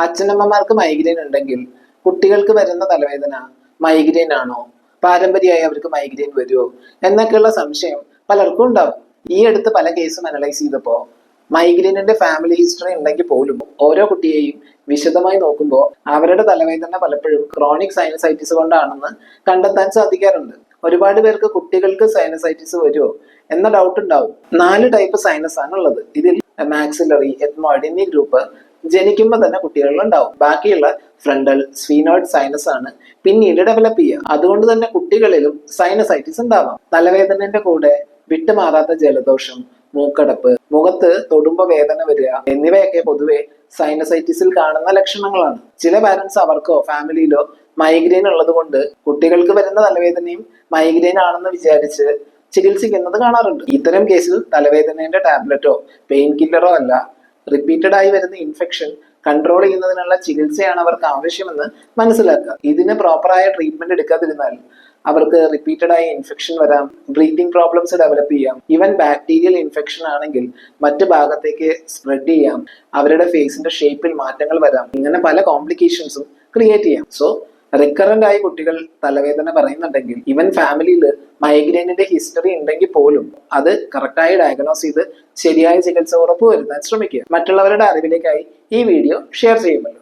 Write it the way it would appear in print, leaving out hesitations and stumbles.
അച്ഛനമ്മമാർക്ക് migraine ഉണ്ടെങ്കിൽ കുട്ടികൾക്ക് വരുന്ന തലവേദന മൈഗ്രെയിൻ ആണോ, പാരമ്പര്യമായി അവർക്ക് മൈഗ്രെയിൻ വരുമോ എന്നൊക്കെയുള്ള സംശയം പലർക്കും ഉണ്ടാവും. ഈ അടുത്ത് പല കേസും അനലൈസ് ചെയ്തപ്പോൾ മൈഗ്രെയിനിന്റെ ഫാമിലി ഹിസ്റ്ററി ഉണ്ടെങ്കിൽ പോലും ഓരോ കുട്ടിയെയും വിശദമായി നോക്കുമ്പോൾ അവരുടെ തലവേദന പലപ്പോഴും ക്രോണിക് സൈനസൈറ്റിസ് കൊണ്ടാണെന്ന് കണ്ടെത്താൻ സാധിക്കാറുണ്ട്. ഒരുപാട് പേർക്ക് കുട്ടികൾക്ക് സൈനസൈറ്റിസ് വരുമോ എന്ന ഡൗട്ട് ഉണ്ടാവും. 4 ടൈപ്പ് സൈനസ് ആണ് ഉള്ളത്. ഇതിൽ മാക്സിലറി, എത്മോയിഡ് എന്നീ ഗ്രൂപ്പ് ജനിക്കുമ്പോൾ തന്നെ കുട്ടികളിൽ ഉണ്ടാവും. ബാക്കിയുള്ള ഫ്രണ്ടൽ, സ്ഫീനോയിഡ് സൈനസ് ആണ് പിന്നീട് ഡെവലപ്പ് ചെയ്യുക. അതുകൊണ്ട് തന്നെ കുട്ടികളിലും സൈനസൈറ്റിസ് ഉണ്ടാവാം. തലവേദനന്റെ കൂടെ വിട്ടുമാറാത്ത ജലദോഷം, മൂക്കടപ്പ്, മുഖത്ത് തൊടുമ്പോ വേദന വരിക എന്നിവയൊക്കെ പൊതുവെ സൈനസൈറ്റിസിൽ കാണുന്ന ലക്ഷണങ്ങളാണ്. ചില പാരന്റ്സ് അവർക്കോ ഫാമിലിയിലോ മൈഗ്രെയിൻ ഉള്ളത് കൊണ്ട് കുട്ടികൾക്ക് വരുന്ന തലവേദനയും മൈഗ്രെയിൻ ആണെന്ന് വിചാരിച്ച് ചികിത്സിക്കുന്നത് കാണാറുണ്ട്. ഇത്തരം കേസിൽ തലവേദനയുടെ ടാബ്ലറ്റോ പെയിൻ കില്ലറോ അല്ല, റിപ്പീറ്റഡ് ആയി വരുന്ന ഇൻഫെക്ഷൻ കൺട്രോൾ ചെയ്യുന്നതിനുള്ള ചികിത്സയാണ് അവർക്ക് ആവശ്യമെന്ന് മനസ്സിലാക്കുക. ഇതിന് പ്രോപ്പറായ ട്രീറ്റ്മെന്റ് എടുക്കാതിരുന്നാൽ അവർക്ക് റിപ്പീറ്റഡ് ആയി ഇൻഫെക്ഷൻ വരാം, ബ്രീതിങ് പ്രോബ്ലംസ് ഡെവലപ്പ് ചെയ്യാം. ഈവൻ ബാക്ടീരിയൽ ഇൻഫെക്ഷൻ ആണെങ്കിൽ മറ്റു ഭാഗത്തേക്ക് സ്പ്രെഡ് ചെയ്യാം, അവരുടെ ഫേസിന്റെ ഷേപ്പിൽ മാറ്റങ്ങൾ വരാം. ഇങ്ങനെ പല കോംപ്ലിക്കേഷൻസും ക്രിയേറ്റ് ചെയ്യാം. സോ റിക്കറന്റ് ആയി കുട്ടികൾ തലവേദന പറയുന്നുണ്ടെങ്കിൽ, ഈവൻ ഫാമിലിയിൽ മൈഗ്രെയിനിന്റെ ഹിസ്റ്ററി ഉണ്ടെങ്കിൽ പോലും അത് കറക്റ്റായി ഡയഗ്നോസ് ചെയ്ത് ശരിയായ ചികിത്സ ഉറപ്പുവരുത്താൻ ശ്രമിക്കുക. മറ്റുള്ളവരുടെ അറിവിലേക്കായി ഈ വീഡിയോ ഷെയർ ചെയ്യുമല്ലോ.